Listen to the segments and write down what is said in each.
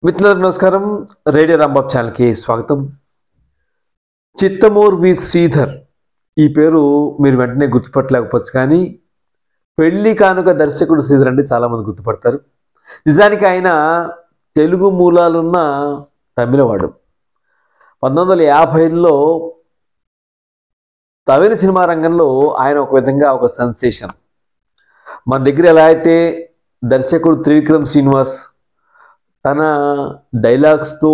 మిత్రులకు నమస్కారం. రేడియో రాంబాబు ఛానల్కి స్వాగతం. చిత్తమూరు వి శ్రీధర్ ఈ పేరు మీరు వెంటనే గుర్తుపట్టలేకపోవచ్చు, కానీ పెళ్లి కానుక దర్శకుడు శ్రీధర్ అంటే చాలామంది గుర్తుపడతారు. నిజానికి ఆయన తెలుగు మూలాలున్న తమిళవాడు. 1950లో తమిళ సినిమా రంగంలో ఆయన ఒక విధంగా ఒక సెన్సేషన్. మన దగ్గర ఎలా అయితే దర్శకుడు త్రివిక్రమ్ శ్రీనివాస్ తన డైలాగ్స్తో,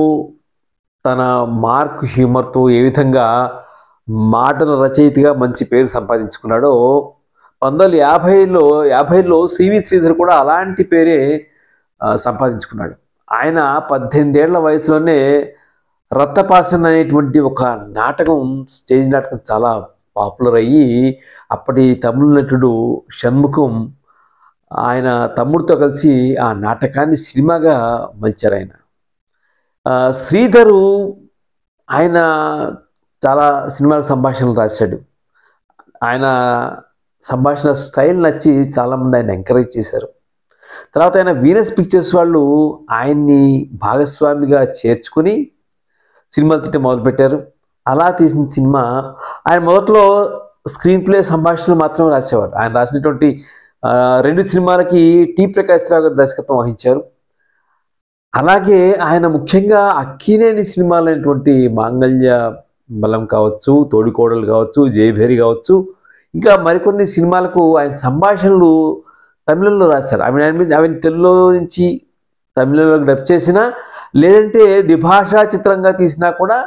తన మార్క్ హ్యూమర్తో ఏ విధంగా మాటల రచయితగా మంచి పేరు సంపాదించుకున్నాడో, 1950లో సివి శ్రీధర్ కూడా అలాంటి పేరే సంపాదించుకున్నాడు. ఆయన 18 ఏళ్ల వయసులోనే రక్తపాసన్ అనేటువంటి ఒక నాటకం, స్టేజ్ నాటకం చాలా పాపులర్ అయ్యి, అప్పటి తమిళ నటుడు షణ్ముఖం ఆయన తమ్ముడితో కలిసి ఆ నాటకాన్ని సినిమాగా మలిచారు. శ్రీధరు ఆయన చాలా సినిమాలకు సంభాషణలు రాశాడు. ఆయన సంభాషణ స్టైల్ నచ్చి చాలామంది ఆయన ఎంకరేజ్ చేశారు. తర్వాత ఆయన వీనస్ పిక్చర్స్ వాళ్ళు ఆయన్ని భాగస్వామిగా చేర్చుకుని సినిమాలు తీయటం మొదలుపెట్టారు. అలా తీసిన సినిమా ఆయన మొదట్లో స్క్రీన్ ప్లే సంభాషణలు మాత్రమే రాసేవారు. ఆయన రాసినటువంటి 2 సినిమాలకి టి ప్రకాష్ రావు గారు దర్శకత్వం వహించారు. అలాగే ఆయన ముఖ్యంగా అక్కినేని సినిమాలైనటువంటి మాంగళ్య బలం కావచ్చు, తోడికోడలు కావచ్చు, జయభేరి కావచ్చు, ఇంకా మరికొన్ని సినిమాలకు ఆయన సంభాషణలు తమిళంలో రాశారు. అవి తెలుగులో నుంచి తమిళంలోకి డబ్ చేసినా, లేదంటే ద్విభాషా చిత్రంగా తీసినా కూడా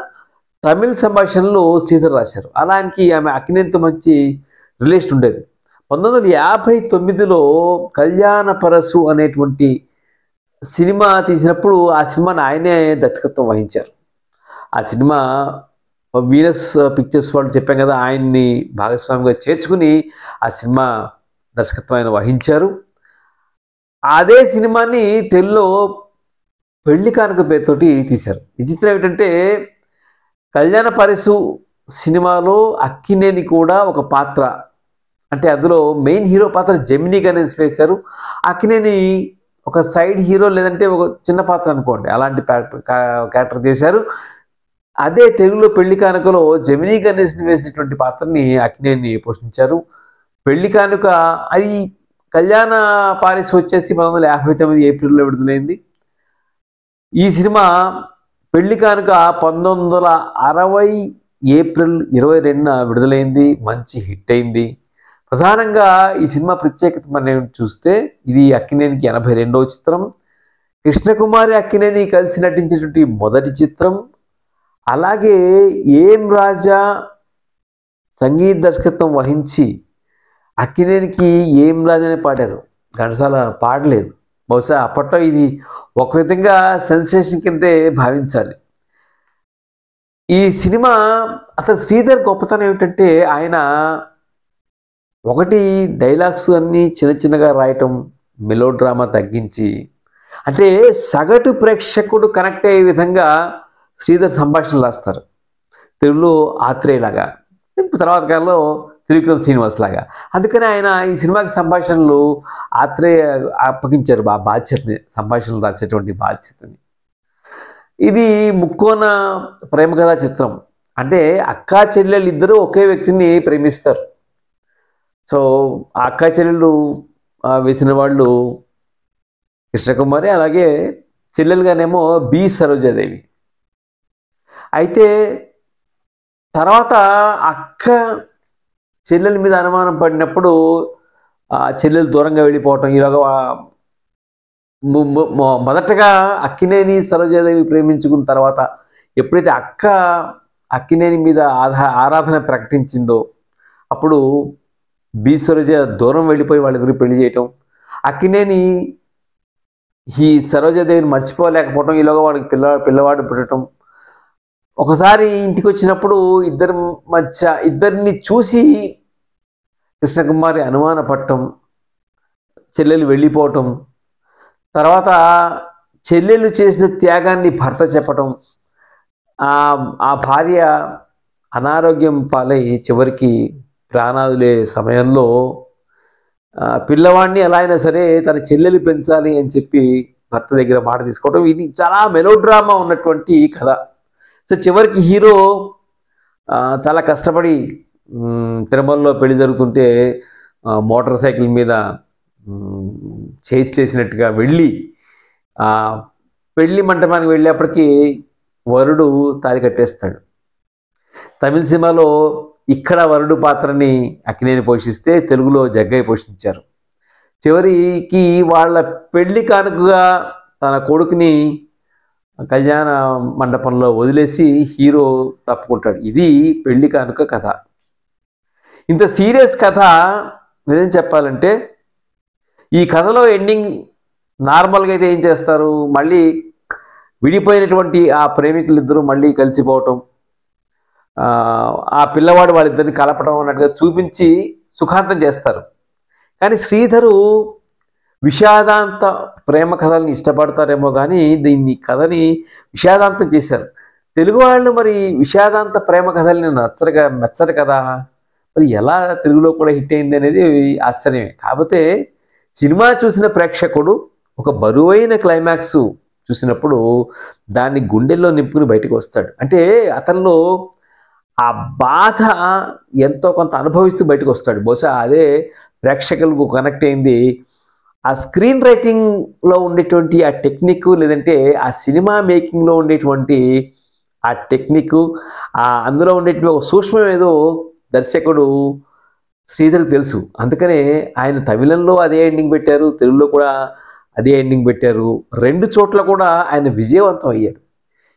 తమిళ సంభాషణలు శ్రీధర్ రాశారు. అలా ఆయనకి అక్కినేనితో మంచి రిలేషన్ ఉండేది. 1959లో కళ్యాణపరశు అనేటువంటి సినిమా తీసినప్పుడు ఆ సినిమాని ఆయనే దర్శకత్వం వహించారు. ఆ సినిమా వీనస్ పిక్చర్స్ వాళ్ళు చెప్పాం కదా, ఆయన్ని భాగస్వామిగా చేర్చుకుని ఆ సినిమా దర్శకత్వం ఆయన వహించారు. అదే సినిమాని తెలుగులో పెళ్లి కానుక పేరుతోటి తీశారు. విచిత్రం ఏమిటంటే, కళ్యాణపరశు సినిమాలో అక్కినేని కూడా ఒక పాత్ర, అంటే అందులో మెయిన్ హీరో పాత్ర జెమినీ గణేష్ వేశారు. అక్కినేని ఒక సైడ్ హీరో, లేదంటే ఒక చిన్న పాత్ర అనుకోండి, అలాంటి క్యారెక్టర్ చేశారు. అదే తెలుగులో పెళ్లి కానుకలో జెమినీ గణేష్ని వేసినటువంటి పాత్రని అక్కినేని పోషించారు. పెళ్లి కానుక అది కళ్యాణ పారిస్ వచ్చేసి 1959 ఏప్రిల్లో విడుదలైంది. ఈ సినిమా పెళ్లి కానుక 1960 ఏప్రిల్ 22న విడుదలైంది. మంచి హిట్ అయింది. ప్రధానంగా ఈ సినిమా ప్రత్యేకత మనం చూస్తే, ఇది అక్కినేనికి 82వ చిత్రం, కృష్ణకుమారి అక్కినేని కలిసి నటించినటువంటి మొదటి చిత్రం. అలాగే ఏం రాజా సంగీత దర్శకత్వం వహించి అక్కినేనికి ఏం రాజానే పాడారు, ఘంటసాల పాడలేదు. బహుశా అప్పట్లో ఇది ఒక విధంగా సెన్సేషన్ కిందే భావించాలి. ఈ సినిమా అసలు శ్రీధర్ గొప్పతనం ఏమిటంటే, ఆయన ఒకటి డైలాగ్స్ అన్నీ చిన్న చిన్నగా రాయటం, మెలో డ్రామా తగ్గించి, అంటే సగటు ప్రేక్షకుడు కనెక్ట్ అయ్యే విధంగా శ్రీధర్ సంభాషణలు రాస్తారు. తెలుగులో ఆత్రేయలాగా, తర్వాత కాలంలో త్రివిక్రమ్ శ్రీనివాస్ లాగా. అందుకని ఆయన ఈ సినిమాకి సంభాషణలు ఆత్రేయ అప్పగించారు ఆ బాధ్యతని, సంభాషణలు రాసేటువంటి బాధ్యతని. ఇది ముక్కోన ప్రేమ కథా చిత్రం. అంటే అక్కా చెల్లెలు ఇద్దరు ఒకే వ్యక్తిని ప్రేమిస్తారు. సో ఆ అక్కా చెల్లెళ్ళు వేసిన వాళ్ళు కృష్ణకుమారి, అలాగే చెల్లెలుగానేమో బి సరోజాదేవి. అయితే తర్వాత అక్క చెల్లెల మీద అనుమానం పడినప్పుడు చెల్లెలు దూరంగా వెళ్ళిపోవటం, ఈలోగా మొదటగా అక్కినేని సరోజాదేవి ప్రేమించుకున్న తర్వాత ఎప్పుడైతే అక్క అక్కినేని మీద ఆరాధన ప్రకటించిందో, అప్పుడు బి సరోజ దూరం వెళ్ళిపోయి వాళ్ళిద్దరు పెళ్లి చేయటం, అక్కినేని ఈ సరోజాదేవిని మర్చిపోలేకపోవటం, ఈలోగా వాడికి పిల్లవాడు పుట్టడం. ఒకసారి ఇంటికి వచ్చినప్పుడు ఇద్దరిని చూసి కృష్ణకుమారి అనుమానపడటం, చెల్లెలు వెళ్ళిపోవటం, తర్వాత చెల్లెలు చేసిన త్యాగాన్ని భర్త చెప్పటం, ఆ భార్య అనారోగ్యం పాలై చివరికి ప్రాణాదులే సమయంలో పిల్లవాడిని ఎలా అయినా సరే తన చెల్లెలు పెంచాలి అని చెప్పి భర్త దగ్గర మాట తీసుకోవడం, ఇది చాలా మెలోడ్రామా ఉన్నటువంటి కథ. సో చివరికి హీరో చాలా కష్టపడి తిరుమలలో పెళ్లి జరుగుతుంటే మోటార్ సైకిల్ మీద చేసినట్టుగా వెళ్ళి పెళ్లి మంటపానికి వెళ్ళేప్పటికీ వరుడు తాళి కట్టేస్తాడు. తమిళ సినిమాలో ఇక్కడ వరుడు పాత్రని అక్కినేని పోషిస్తే తెలుగులో జగ్గయ్య పోషించారు. చివరికి వాళ్ళ పెళ్లి కానుకగా తన కొడుకుని కళ్యాణ మండపంలో వదిలేసి హీరో తప్పుకుంటాడు. ఇది పెళ్లి కానుక కథ. ఇంత సీరియస్ కథ నిజం చెప్పాలంటే ఈ కథలో ఎండింగ్ నార్మల్గా అయితే ఏం చేస్తారు, మళ్ళీ విడిపోయినటువంటి ఆ ప్రేమికులిద్దరూ మళ్ళీ కలిసిపోవటం, ఆ పిల్లవాడు వాళ్ళిద్దరిని కలపడం అన్నట్టుగా చూపించి సుఖాంతం చేస్తారు. కానీ శ్రీధరు విషాదాంత ప్రేమ కథల్ని ఇష్టపడతారేమో కానీ దీన్ని కథని విషాదాంతం చేశారు. తెలుగు వాళ్ళు మరి విషాదాంత ప్రేమ కథల్ని మెచ్చరు కదా, మరి ఎలా తెలుగులో కూడా హిట్ అయింది అనేది ఆశ్చర్యమే. కాకపోతే సినిమా చూసిన ప్రేక్షకుడు ఒక బరువైన క్లైమాక్స్ చూసినప్పుడు దాన్ని గుండెల్లో నింపుకుని బయటకు వస్తాడు. అంటే అతనిలో ఆ బాధ ఎంతో కొంత అనుభవిస్తూ బయటకు వస్తాడు. బహుశా అదే ప్రేక్షకులకు కనెక్ట్ అయింది. ఆ స్క్రీన్ రైటింగ్లో ఉండేటువంటి ఆ టెక్నిక్, లేదంటే ఆ సినిమా మేకింగ్లో ఉండేటువంటి ఆ టెక్నిక్, అందులో ఉండేటువంటి ఒక సూక్ష్మం ఏదో దర్శకుడు శ్రీధర్కి తెలుసు. అందుకనే ఆయన తమిళంలో అదే ఎండింగ్ పెట్టారు, తెలుగులో కూడా అదే ఎండింగ్ పెట్టారు. రెండు చోట్ల కూడా ఆయన విజయవంతం అయ్యాడు.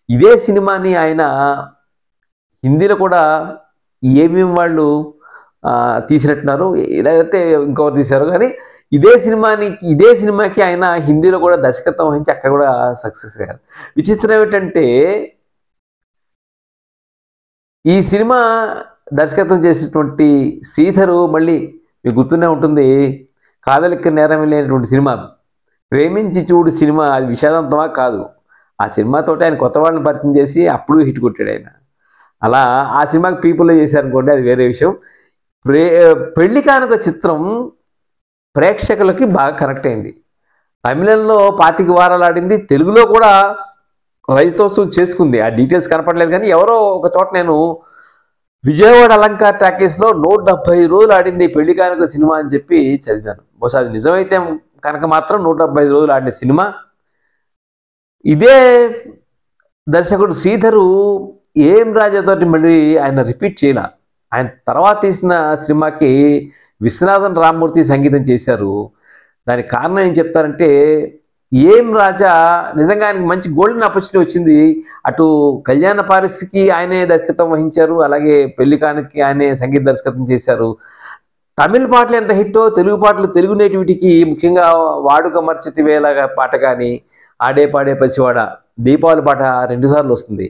ఇదే సినిమాని ఆయన హిందీలో కూడా ఏమేమి వాళ్ళు తీసినట్టున్నారు, లేకపోతే ఇంకొకరు తీశారు, కానీ ఇదే సినిమాకి ఆయన హిందీలో కూడా దర్శకత్వం వహించి అక్కడ కూడా సక్సెస్ అయ్యారు. విచిత్రం ఏమిటంటే ఈ సినిమా దర్శకత్వం చేసినటువంటి శ్రీధరు మళ్ళీ మీకు గుర్తునే ఉంటుంది, కాదలిక్క నేరం లేనటువంటి సినిమా ప్రేమించి చూడు సినిమా, అది విషాదంతమా కాదు. ఆ సినిమాతో ఆయన కొత్త వాళ్ళని పరిచయం చేసి అప్పుడు హిట్ కొట్టాడు ఆయన. అలా ఆ సినిమాకి పీపుల్లో చేశారనుకోండి, అది వేరే విషయం. పెళ్లి కానుక చిత్రం ప్రేక్షకులకి బాగా కనెక్ట్ అయింది. తమిళంలో 25 వారాలు ఆడింది, తెలుగులో కూడా రజతోత్సవం చేసుకుంది. ఆ డీటెయిల్స్ కనపడలేదు కానీ ఎవరో ఒక చోట నేను విజయవాడ అలంకార్ టాకీస్లో 175 రోజులు ఆడింది పెళ్లి కానుక సినిమా అని చెప్పి చదివాను. బహుశా అది నిజమైతే కనుక మాత్రం 175 రోజులు ఆడిన సినిమా. ఇదే దర్శకుడు శ్రీధరు ఏం రాజాతోటి మళ్ళీ ఆయన రిపీట్ చేయాల. ఆయన తర్వాత తీసిన సినిమాకి విశ్వనాథన్ రామ్మూర్తి సంగీతం చేశారు. దానికి కారణం ఏం చెప్తారంటే, ఏం రాజా నిజంగా ఆయనకి మంచి గోల్డెన్ ఆపర్చునిటీ వచ్చింది. అటు కళ్యాణ పారిస్కి ఆయనే దర్శకత్వం వహించారు, అలాగే పెళ్లి కానుకకి ఆయనే సంగీత దర్శకత్వం చేశారు. తమిళ పాటలు ఎంత హిట్టో తెలుగు పాటలు, తెలుగు నేటివిటీకి ముఖ్యంగా వాడుక మర్చితి వేళ పాట కానీ, ఆడే పాడే పసివాడ దీపావళి పాట 2 సార్లు వస్తుంది.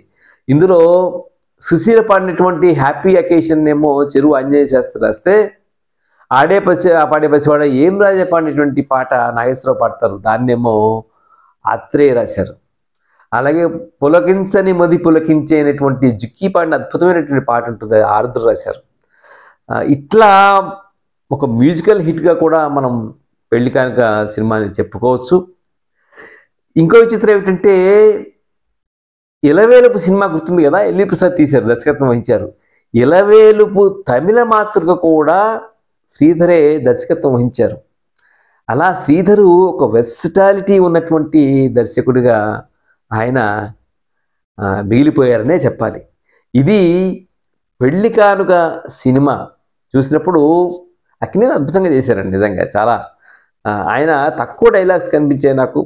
ఇందులో సుశీల పాడినటువంటి హ్యాపీ అకేషన్ ఏమో చెరువు ఆంజనేయ శాస్త్రి రాస్తే, పాడే పసివాడ ఏం రాజా పాడినటువంటి పాట నాగేశ్వరరావు పాడతారు, దాన్నేమో ఆత్రేయ రాశారు. అలాగే పులకించని మది పులకించే అనేటువంటి జుక్కి పాడిన అద్భుతమైనటువంటి పాట ఉంటుంది, ఆరుద్ర రాశారు. ఇట్లా ఒక మ్యూజికల్ హిట్గా కూడా మనం పెళ్లి కానుక సినిమాని చెప్పుకోవచ్చు. ఇంకో విచిత్రం ఏమిటంటే, ఇలవేలుపు సినిమా గుర్తుంది కదా, ఎల్వి ప్రసాద్ తీశారు, దర్శకత్వం వహించారు. ఇలవేలుపు తమిళ మాతృక కూడా శ్రీధరే దర్శకత్వం వహించారు. అలా శ్రీధరు ఒక వెర్సిటాలిటీ ఉన్నటువంటి దర్శకుడిగా ఆయన మిగిలిపోయారనే చెప్పాలి. ఇది పెళ్లి కానుక సినిమా చూసినప్పుడు అక్కినేని అద్భుతంగా చేశారండి. నిజంగా చాలా ఆయన తక్కువ డైలాగ్స్ కనిపించాయి నాకు.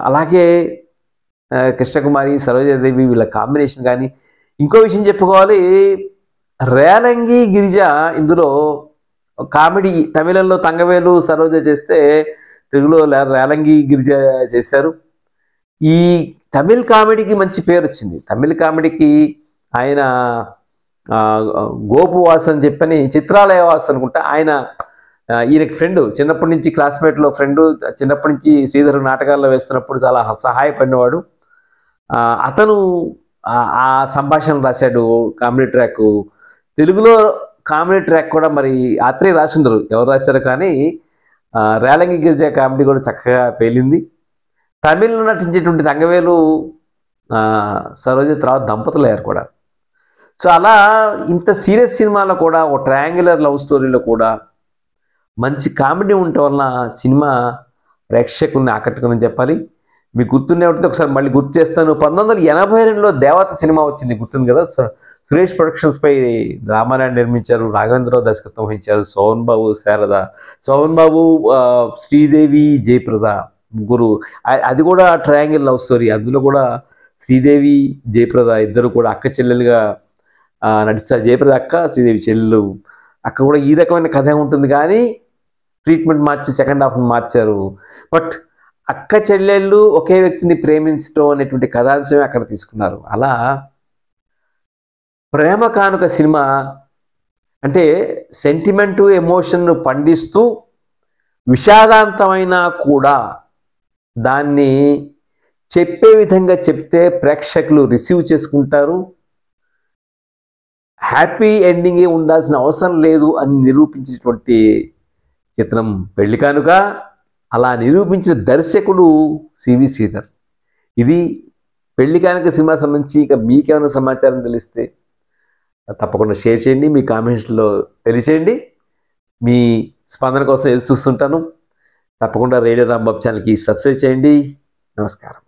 అలాగే కృష్ణకుమారి, సరోజాదేవి వీళ్ళ కాంబినేషన్ కానీ. ఇంకో విషయం చెప్పుకోవాలి, రేలంగి గిరిజ ఇందులో కామెడీ. తమిళంలో తంగవేలు సరోజ చేస్తే తెలుగులో రేలంగి గిరిజ చేశారు. ఈ తమిళ్ కామెడీకి మంచి పేరు వచ్చింది. తమిళ్ కామెడీకి ఆయన గోపువాస్ అని చెప్పని, చిత్రాలయ వాస్ అనుకుంటా, ఆయన ఈయనకి ఫ్రెండ్, చిన్నప్పటి నుంచి క్లాస్మేట్లో ఫ్రెండు, చిన్నప్పటి నుంచి శ్రీధర్ నాటకాల్లో వేస్తున్నప్పుడు చాలా సహాయపడినవాడు. అతను ఆ సంభాషణ రాశాడు కామెడీ ట్రాక్. తెలుగులో కామెడీ ట్రాక్ కూడా మరి ఆత్రేయ రాసిందరు, ఎవరు రాశారు కానీ రేలంగి గిరిజ కామెడీ కూడా చక్కగా పేలింది. తమిళ్లో నటించేటువంటి తంగవేలు సరోజ తర్వాత దంపతులు అయ్యారు కూడా. సో అలా ఇంత సీరియస్ సినిమాలో కూడా ఒక ట్రయాంగులర్ లవ్ స్టోరీలో కూడా మంచి కామెడీ ఉండటం వలన సినిమా ప్రేక్షకుల్ని ఆకట్టుకుందని చెప్పాలి. మీకు గుర్తుండే ఉంటుంది, ఒకసారి మళ్ళీ గుర్తు చేస్తాను. 1982లో దేవత సినిమా వచ్చింది, గుర్తుంది కదా. సురేష్ ప్రొడక్షన్స్పై రామారాయణ నిర్మించారు, రాఘవేంద్రరావు దర్శకత్వం వహించారు. సోహన్ బాబు, శారద, సోహన్ బాబు, శ్రీదేవి, జయప్రద ముగ్గురు. అది కూడా ట్రయాంగిల్ లవ్ స్టోరీ. అందులో కూడా శ్రీదేవి, జయప్రద ఇద్దరు కూడా అక్క చెల్లెలుగా నటిస్తారు. జయప్రద అక్క, శ్రీదేవి చెల్లెలు. అక్కడ కూడా ఈ రకమైన కథ ఉంటుంది, కానీ ట్రీట్మెంట్ మార్చి సెకండ్ హాఫ్ని మార్చారు. బట్ అక్క చెల్లెళ్ళు ఒకే వ్యక్తిని ప్రేమించడం అనేటువంటి కథాంశమే అక్కడ తీసుకున్నారు. అలా ప్రేమ కానుక సినిమా అంటే సెంటిమెంటు, ఎమోషన్ను పండిస్తూ విషాదాంతమైనా కూడా దాన్ని చెప్పే విధంగా చెప్తే ప్రేక్షకులు రిసీవ్ చేసుకుంటారు. హ్యాపీ ఎండింగే ఉండాల్సిన అవసరం లేదు అని నిరూపించినటువంటి చిత్రం పెళ్లి కానుక. అలా నిరూపించిన దర్శకుడు సివి శ్రీధర్. ఇది పెళ్లి కానుక సినిమా సంబంధించి ఇక మీకేమైనా సమాచారం తెలిస్తే తప్పకుండా షేర్ చేయండి, మీ కామెంట్స్లో తెలియచేయండి. మీ స్పందన కోసం ఎదురు చూస్తుంటాను. తప్పకుండా రేడియో రాంబాబు ఛానల్కి సబ్స్క్రైబ్ చేయండి. నమస్కారం.